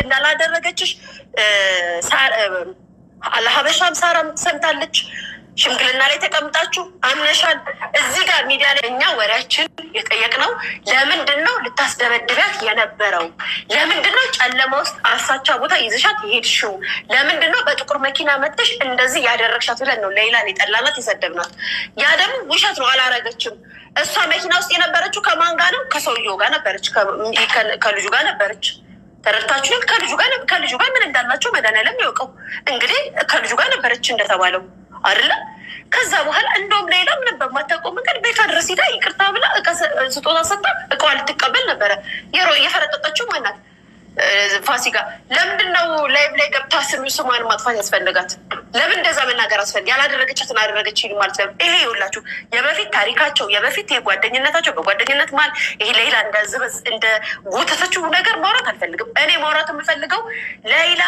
እንዳላደረገችሽ አለሀበሻም ሳራም ሰምታለች። ሽምግልና ላይ ተቀምጣችሁ አምነሻል። እዚህ ጋር ሚዲያ ላይ እኛ ወሬያችን የጠየቅነው ለምንድነው ልታስደበድቢያት የነበረው? ለምንድነው ጨለማ ውስጥ አሳቻ ቦታ ይዘሻት የሄድሽው? ለምንድነው በጥቁር መኪና መጥተሽ እንደዚህ ያደረግሻት ብለን ነው ሌላን የጠላናት የሰደብናት። ያ ደግሞ ውሸት ነው፣ አላረገችም። እሷ መኪና ውስጥ የነበረችው ከማን ጋር ነው? ከሰውየው ጋር ነበረች፣ ከልጁ ጋር ነበረች። ተረድታችሁን? ከልጁ ጋር ምን እንዳላቸው መድኃኒዓለም ያውቀው። እንግዲህ ከልጁ ጋር ነበረች እንደተባለው አይደለ? ከዛ በኋላ እንደውም ሌላ ምንም በማታውቀው መንገድ ቤቷ ድረስ ሄዳ ይቅርታ ብላ ስጦታ ሰጣ እቃዋ ልትቀበል ነበረ። የፈረጠጠችው ማናት? ፋሲካ። ለምንድነው ላይቭ ላይ ገብታ ስሟን ማጥፋት ያስፈልጋት? ለምን እንደዛ መናገር አስፈልግ? ያላደረገቻትን አደረገች ይል ማለት ነው። ይሄ ይኸውላችሁ የበፊት ታሪካቸው የበፊት የጓደኝነታቸው በጓደኝነት ማለት ይሄ ሌላ እንደ ጎተተችው ነገር ማውራት አልፈልግም። እኔ ማውራት የምፈልገው ሌላ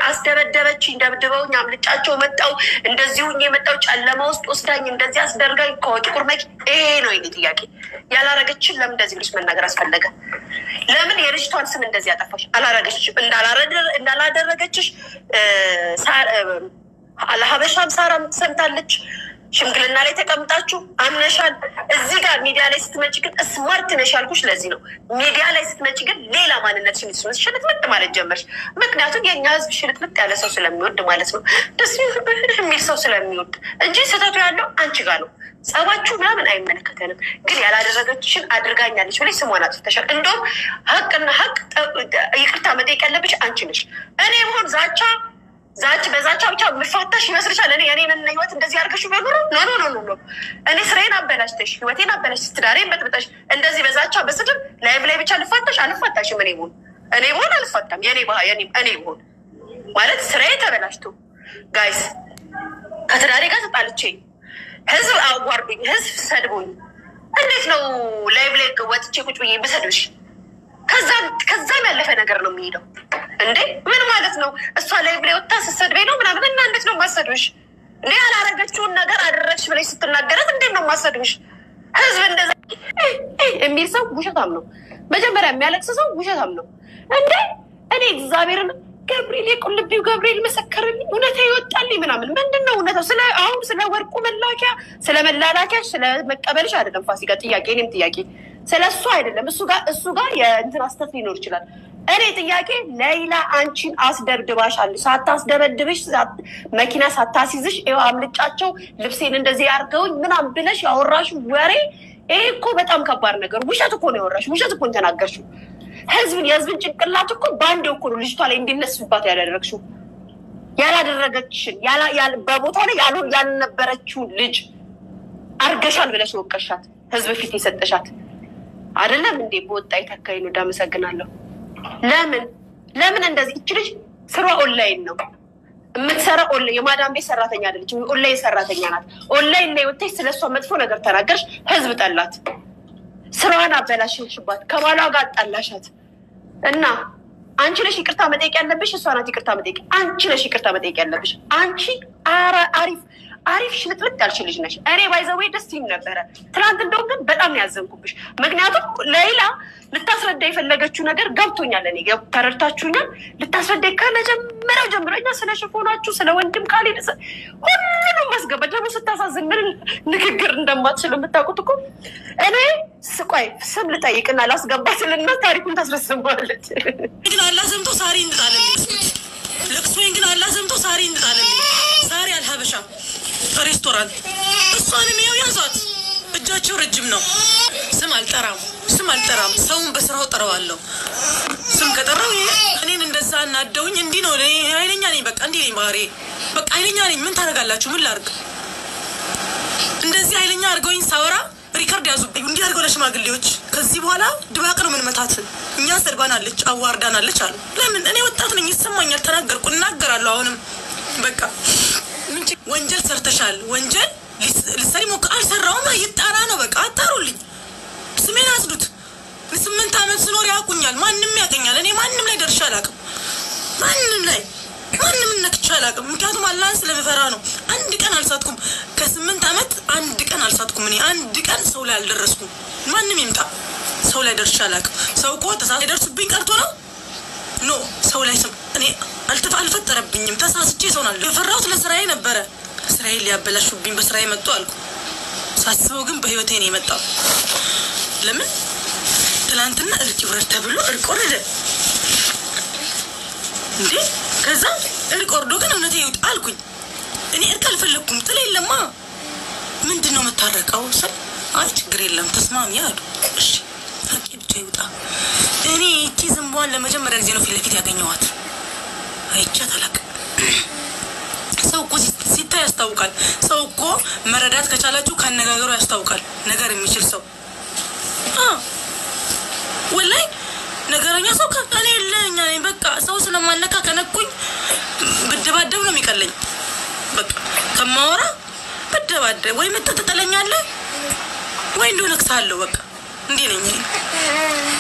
አስደበደበችኝ፣ ደብድበውኝ አምልጫቸው መጣው፣ እንደዚሁ የመጣው ጨለማ ውስጥ ወስዳኝ እንደዚህ አስደርጋኝ ከጥቁር መኪ ይሄ ነው የኔ ጥያቄ። ያላረገችን ለምን እንደዚህ ብለሽ መናገር አስፈለገ? ለምን የልጅቷን ስም እንደዚህ ያጠፋሽ? አላረገችም። እንዳላደረገችሽ አለሀበሻም ሳራም ሰምታለች። ሽምግልና ላይ ተቀምጣችሁ አምነሻል። እዚህ ጋር ሚዲያ ላይ ስትመጪ ግን ስማርት ነሽ ያልኩሽ ለዚህ ነው። ሚዲያ ላይ ስትመጪ ግን ሌላ ማንነት ሽልጥልጥ ማለት ጀመርሽ። ምክንያቱም የእኛ ህዝብ ሽልጥልጥ ያለ ሰው ስለሚወድ ማለት ነው፣ ደስ የሚል ሰው ስለሚወድ እንጂ ስህተቱ ያለው አንቺ ጋር ነው። ጸባችሁ ምናምን አይመለከተንም። ግን ያላደረገችሽን አድርጋኛለች ብለሽ ስሟን አጥፍተሻል። እንደውም ሀቅና ሀቅ ይቅርታ መጠየቅ ያለብሽ አንቺ ነሽ። እኔ ብሆን በዛቻ ብቻ ምፋታሽ ይመስልሻል? እኔን ህይወት እንደዚህ አድርገሽ በኑሮ ኖ እኔ ስራዬን አበላሽተሽ ህይወቴን አበላሽተሽ ትዳሬን በጥብጠሽ እንደዚህ በዛቻ በስድብ ላይቭ ላይ ብቻ ልፋታሽ አልፋታሽም። እኔ ብሆን አልፋታም። እኔ ብሆን ማለት ስራዬ ተበላሽቶ ጋይስ ከትዳሬ ጋር ተጣልቼ ህዝብ አዋርዱኝ፣ ህዝብ ሰድቡኝ። እንዴት ነው ላይቭ ላይ ወጥቼ ቁጭ ብዬ ብሰድብሽ? ከዛም ያለፈ ነገር ነው የሚሄደው እንዴ? ምን ማለት ነው? እሷ ላይቭ ላይ ወጥታ ስትሰድበኝ ነው ምናምን እና እንዴት ነው ማሰድብሽ? እንዴ ያላረገችውን ነገር አደረግሽ ብለሽ ስትናገረት እንዴት ነው ማሰድብሽ? ህዝብ እንደዛ የሚል ሰው ውሸታም ነው። መጀመሪያ የሚያለቅስ ሰው ውሸታም ነው እንዴ? እኔ እግዚአብሔርን ገብርኤል የቁልቢው ገብርኤል መሰከረልኝ፣ እውነታ ይወጣልኝ ምናምን። ምንድነው እውነታው? አሁን ስለ ወርቁ መላኪያ ስለ መላላኪያ ስለ መቀበልሽ አይደለም ፋሲካ ጥያቄ። እኔም ጥያቄ ስለ እሱ አይደለም። እሱ ጋር የእንትን አስተት ሊኖር ይችላል። እኔ ጥያቄ ሌላ አንቺን አስደብድባሻለች። ሳታስደበድብሽ መኪና ሳታሲዝሽ ይኸው አምልጫቸው ልብሴን እንደዚህ ያርገውኝ ምናምን ብለሽ ያወራሽ ወሬ ይሄ እኮ በጣም ከባድ ነገር። ውሸት እኮ ነው ያወራሽ፣ ውሸት እኮ ነው ተናገርሽው። የህዝብን ጭንቅላት እኮ በአንድ እኮ ነው ልጅቷ ላይ እንዲነሱባት ያደረግሽው። ያላደረገችሽን በቦታው ላይ ያልነበረችውን ልጅ አርገሻል ብለሽ ወቀሻት፣ ህዝብ ፊት የሰጠሻት አይደለም እንዴ? በወጣ ይተካኝ ነው። ዳመሰግናለሁ። ለምን እንደዚህ? እች ልጅ ስሯ ኦንላይን ነው የምትሰራ። የማዳም ቤት ሰራተኛ አይደለች፣ ኦንላይን ሰራተኛ ናት። ኦንላይን ላይ ወጥተሽ ስለሷ መጥፎ ነገር ተናገርሽ፣ ህዝብ ጠላት። ስራዋን አበላሽሽባት፣ ከባሏ ጋር አጣላሻት እና አንቺ ነሽ ይቅርታ መጠየቅ ያለብሽ። እሷ ናት ይቅርታ መጠየቅ። አንቺ ነሽ ይቅርታ መጠየቅ ያለብሽ። አንቺ አሪፍ ሽልጥልጥ ያልሽ ልጅ ነሽ። እኔ ባይዘዌ ደስ ይል ነበረ ትናንት። እንደውም ግን በጣም ያዘንኩብሽ። ምክንያቱም ሌላ ልታስረዳ የፈለገችው ነገር ገብቶኛል። እኔ ተረድታችሁኛል። ልታስረዳ ከመጀመሪያው ጀምሮ እኛ ስለ ሽፎናችሁ ስለ ወንድም ካልሄድ ሁሉንም ማስገባት ደግሞ ስታሳዝን ምን ንግግር እንደማትችል የምታውቁት እኮ። እኔ ቆይ ስም ልጠይቅና ላስገባትልና ታሪኩን ታስረስባለች። ግን አላዘምቶ ሳሪ እንድጣለልኝ ልቅሶኝ ግን አላዘምቶ ሳሪ እንድጣለልኝ ሳሪ አልሀበሻ ሬስቶራንት እሷንም ይኸው ያዟት። እጃቸው ረጅም ነው። ስም አልጠራም። ሰውን በስራው ጠራዋለሁ። ስም ከጠራው እኔን እንደዛ እናደውኝ እንዲህ ነው። ኃይለኛ ነኝ። በቃ እንዲህ ነኝ ባህሪ። በቃ ኃይለኛ ነኝ። ምን ታደርጋላችሁ? ምን ላድርግ? እንደዚህ ኃይለኛ አድርገውኝ ሳወራ ሪከርድ ያዙብኝ። እንዲህ አድርገው ለሽማግሌዎች ከዚህ በኋላ ድባቅ ነው ምን መታት። እኛ ሰድባናለች፣ አዋርዳናለች አሉ። ለምን? እኔ ወጣት ነኝ፣ ይሰማኛል። ተናገርኩ፣ እናገራለሁ። አሁንም በቃ ወንጀል ሰርተሻል፣ ወንጀል ልትሰሪ ሞክረሻል። አልሰራውም፣ ይጣራ ነው። በቃ አጣሩልኝ፣ ስሜን አጽዱት። 8 ዓመት ስኖር ያውቁኛል፣ ማንም ያውቀኛል። እኔ ማንም ላይ ደርሼ አላውቅም፣ ማንም ነክቼ አላውቅም። ምክንያቱም አላህን ስለምፈራ ነው። አንድ ቀን አልሳትኩም። ከ8 ዓመት አንድ ቀን አልሳትኩም። እኔ አንድ ቀን ሰው ላይ አልደረስኩም። ማንም ይምጣ ሰው ላይ ደርሼ አላውቅም። ሰው እኮ ተሳሳተ ደርሱብኝ ቀርቶ ነው ኖ ሰው ላይ ስም እኔ አልፈጠረብኝም። ተሳስቼ ሰውናል የፈራሁት ለስራዬ ነበረ። ስራዬ ሊያበላሹብኝ በስራዬ መጡ አልኩ። ሳስበው ግን በህይወቴ ነው የመጣው። ለምን ትላንትና እርቅ ይውረድ ተብሎ እርቅ ወረደ እንዴ? ከዛ እርቅ ወርዶ ግን እውነቴ ይውጣ አልኩኝ። እኔ እርቅ አልፈለኩም። ጥላ የለማ ምንድነው መታረቀው ስል አይ ችግር የለም ተስማሚ አሉ። እሺ እርቅ ብቻ ይውጣ። እኔ እቺ ዝምቧን ለመጀመሪያ ጊዜ ነው ፊት ለፊት ያገኘኋት። አይቻት አላውቅም። ሰው እኮ ሲታይ ያስታውቃል። ሰው እኮ መረዳት ከቻላችሁ ካነጋገሩ ያስታውቃል ነገር የሚችል ሰው። ወላሂ ነገረኛ ሰው ከኔ የለኛ ነኝ። በቃ ሰው ስለማነካ ከነኩኝ ብደባደብ ነው የሚቀለኝ። በቃ ከማወራ ብደባደብ ወይ ምትተጠለኛለህ ወይ እንደው ነክሳለሁ። በቃ እንዴ ነኝ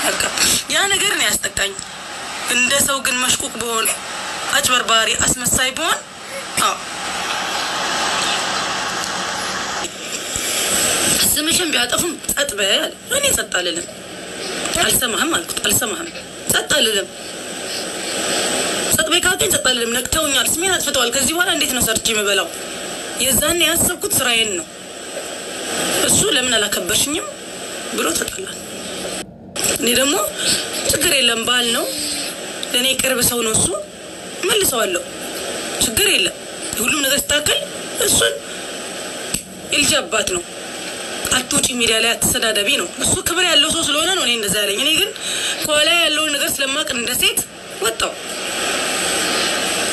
በቃ ያ ነገር ነው ያስጠቃኝ። እንደ ሰው ግን መሽቁቅ በሆነ አጭበርባሪ አስመሳይ በሆነ ስምሽን ቢያጠፉም ጸጥ በይ። እኔ ጸጥ አልልም። አልሰማህም አልኩት። አልሰማህም ጸጥ አልልም። ጸጥ በይ ካልከኝ ጸጥ አልልም። ነክተውኛል። ስሜን አጥፍተዋል። ከዚህ በኋላ እንዴት ነው ሰርቼ የምበላው? የዛኔ ያሰብኩት ስራዬን ነው። እሱ ለምን አላከበርሽኝም ብሎ ተጣላል። እኔ ደግሞ ችግር የለም ባል ነው ለእኔ ቅርብ ሰው ነው። እሱ መልሰዋለሁ። ችግር የለም ሁሉም ነገር ሲታከል እሱን የልጅ አባት ነው። አትውጪ ሚዲያ ላይ አትሰዳደቢ ነው። እሱ ክብር ያለው ሰው ስለሆነ ነው እኔ እንደዛ ያለኝ። እኔ ግን ከኋላ ያለውን ነገር ስለማቅ እንደ ሴት ወጣው።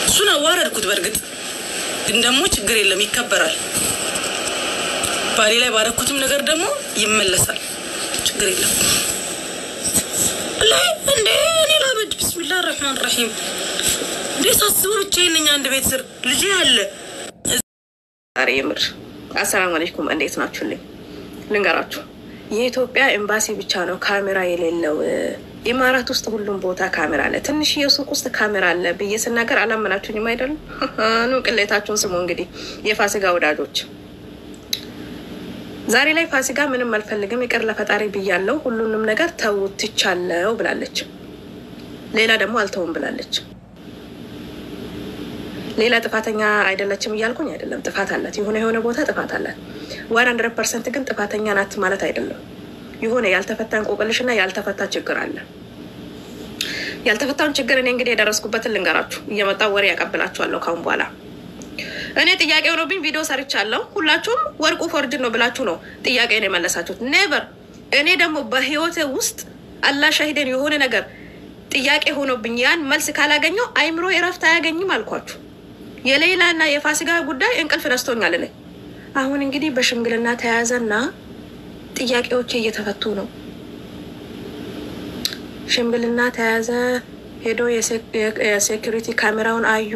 እሱን አዋረድኩት። በእርግጥ ግን ደግሞ ችግር የለም ይከበራል። ባሌ ላይ ባረኩትም ነገር ደግሞ ይመለሳል። ችግር የለም ላይ እንዴ እኔ ላበድ ቢስሚላህ الرحمن الرحيم እንዴ ሳስበው ብቻዬን ነኝ አንድ ቤት ስር ልጅ ያለ አሬምር። አሰላሙ አለይኩም እንዴት ናችሁልኝ? ልንገራችሁ የኢትዮጵያ ኤምባሲ ብቻ ነው ካሜራ የሌለው። ኢማራት ውስጥ ሁሉም ቦታ ካሜራ አለ። ትንሽ የሱቅ ውስጥ ካሜራ አለ ብዬ ስናገር አላመናችሁኝም አይደል? ኑ ቅሌታችሁን ስሙ። እንግዲህ የፋሲካ ወዳጆች ዛሬ ላይ ፋሲካ ምንም አልፈልግም ይቅር ለፈጣሪ ብያለሁ፣ ሁሉንም ነገር ተውትቻለሁ ብላለች። ሌላ ደግሞ አልተውም ብላለች። ሌላ ጥፋተኛ አይደለችም እያልኩኝ አይደለም። ጥፋት አላት። የሆነ ቦታ ጥፋት አላት። 100% ግን ጥፋተኛ ናት ማለት አይደለም። የሆነ ያልተፈታ እንቆቅልሽና ያልተፈታ ችግር አለ። ያልተፈታውን ችግር እኔ እንግዲህ የደረስኩበትን ልንገራችሁ። እየመጣው ወሬ ያቀብላችኋለሁ ካሁን በኋላ። እኔ ጥያቄ ሆኖብኝ ቪዲዮ ሰርቻለሁ። ሁላችሁም ወርቁ ፎርጅን ነው ብላችሁ ነው ጥያቄን የመለሳችሁት። ኔቨር። እኔ ደግሞ በህይወቴ ውስጥ አላህ ሻሂደን የሆነ ነገር ጥያቄ ሆኖብኝ ያን መልስ ካላገኘው አይምሮ እረፍት አያገኝም አልኳችሁ። የሌላና የፋሲካ ጉዳይ እንቅልፍ ነስቶኛል እኔ። አሁን እንግዲህ በሽምግልና ተያዘና ጥያቄዎች እየተፈቱ ነው። ሽምግልና ተያዘ። ሄዶ የሴኩሪቲ ካሜራውን አዩ።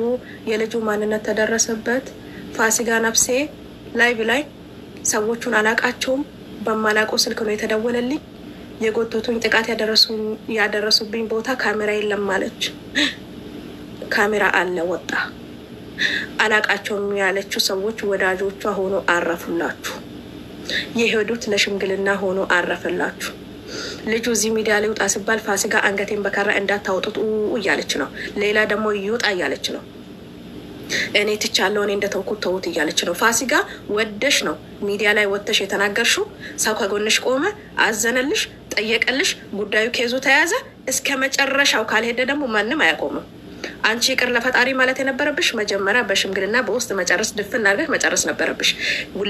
የልጁ ማንነት ተደረሰበት። ፋሲካ ነፍሴ ላይቭ ላይ ሰዎቹን አላቃቸውም። በማላውቀው ስልክ ነው የተደወለልኝ። የጎተቱኝ ጥቃት ያደረሱብኝ ቦታ ካሜራ የለም ማለች። ካሜራ አለ ወጣ። አላቃቸውም ያለችው ሰዎች ወዳጆቿ ሆኖ አረፉላችሁ። የሄዱት ለሽምግልና ሆኖ አረፈላችሁ። ልጁ እዚህ ሚዲያ ላይ ውጣ ሲባል ፋሲካ አንገቴን በካራ እንዳታወጡት እያለች ነው። ሌላ ደግሞ ይውጣ እያለች ነው። እኔ ትቻለሁ እኔ እንደተውኩት ተውት እያለች ነው። ፋሲካ ወደሽ ነው ሚዲያ ላይ ወጥተሽ የተናገርሽው። ሰው ከጎንሽ ቆመ፣ አዘነልሽ፣ ጠየቀልሽ። ጉዳዩ ኬዙ ተያዘ። እስከ መጨረሻው ካልሄደ ደግሞ ማንም አያቆምም። አንቺ ይቅር ለፈጣሪ ማለት የነበረብሽ መጀመሪያ በሽምግልና በውስጥ መጨረስ ድፍን አድርገሽ መጨረስ ነበረብሽ።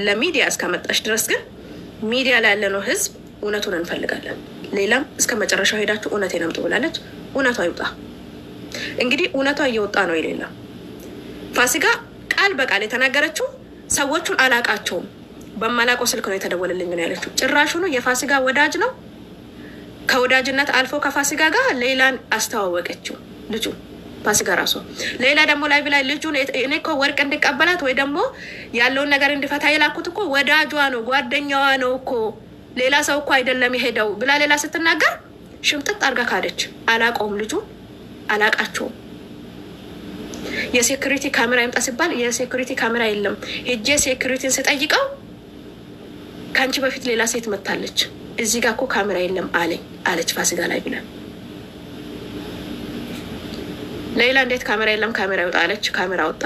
ለሚዲያ እስከመጣሽ ድረስ ግን ሚዲያ ላይ ያለነው ህዝብ እውነቱን እንፈልጋለን። ሌላም እስከ መጨረሻው ሄዳችሁ እውነቴን አምጡ ብላለች። እውነቷ ይውጣ። እንግዲህ እውነቷ እየወጣ ነው። የሌላ ፋሲካ ቃል በቃል የተናገረችው ሰዎቹን አላቃቸውም፣ በማላውቀው ስልክ ነው የተደወለልኝ ነው ያለችው። ጭራሹኑ የፋሲካ ወዳጅ ነው። ከወዳጅነት አልፎ ከፋሲካ ጋር ሌላን አስተዋወቀችው ልጁ ፋሲካ ራሱ። ሌላ ደግሞ ላይ ብላይ ልጁን እኔ እኮ ወርቅ እንዲቀበላት ወይ ደግሞ ያለውን ነገር እንዲፈታ የላኩት እኮ ወዳጇ ነው ጓደኛዋ ነው እኮ ሌላ ሰው እኮ አይደለም የሄደው ብላ ሌላ ስትናገር ሽምጥጥ አርጋ ካደች። አላቀውም ልጁ አላቃቸውም። የሴኩሪቲ ካሜራ ይምጣ ሲባል የሴኩሪቲ ካሜራ የለም። ሄጄ ሴኩሪቲን ስጠይቀው ከአንቺ በፊት ሌላ ሴት መታለች እዚህ ጋር እኮ ካሜራ የለም አለኝ አለች ፋሲካ ላይ ብላ። ሌላ እንዴት ካሜራ የለም ካሜራ ይወጣለች ካሜራ ወጣ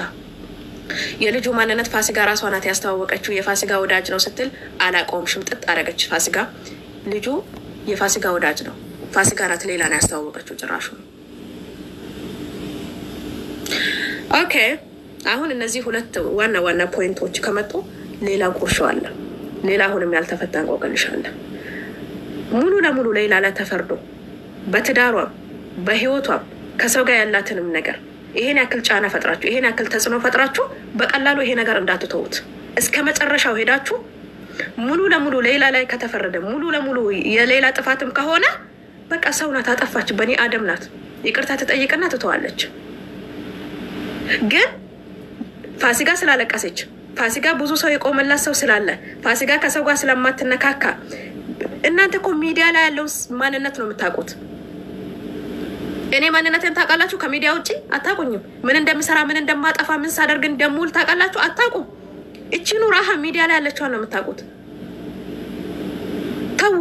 የልጁ ማንነት ፋሲካ ራሷ ናት ያስተዋወቀችው የፋሲካ ወዳጅ ነው ስትል አላቆም ሽምጥጥ አረገች ፋሲካ ልጁ የፋሲካ ወዳጅ ነው ፋሲካ ናት ሌላ ነው ያስተዋወቀችው ጭራሹ ኦኬ አሁን እነዚህ ሁለት ዋና ፖይንቶች ከመጡ ሌላ ቁርሾ አለ ሌላ አሁንም ያልተፈታ እንቆቅልሽ አለ ሙሉ ለሙሉ ሌላ ላይ ተፈርዶ በትዳሯም በህይወቷም ከሰው ጋር ያላትንም ነገር ይሄን ያክል ጫና ፈጥራችሁ ይሄን ያክል ተጽዕኖ ፈጥራችሁ በቀላሉ ይሄ ነገር እንዳትተውት እስከ መጨረሻው ሄዳችሁ ሙሉ ለሙሉ ሌላ ላይ ከተፈረደ ሙሉ ለሙሉ የሌላ ጥፋትም ከሆነ በቃ ሰው ናት አጠፋች በኔ አደም ናት ይቅርታ ትጠይቅና ትተዋለች ግን ፋሲካ ስላለቀሰች ፋሲካ ብዙ ሰው የቆመላት ሰው ስላለ ፋሲካ ከሰው ጋር ስለማትነካካ እናንተ እኮ ሚዲያ ላይ ያለው ማንነት ነው የምታውቁት እኔ ማንነቴን ታውቃላችሁ ከሚዲያ ውጪ አታውቁኝም ምን እንደምሰራ ምን እንደማጠፋ ምን ሳደርግ እንደምውል ታውቃላችሁ አታውቁም እቺ ኑራሃ ሚዲያ ላይ ያለችው ነው የምታውቁት ተው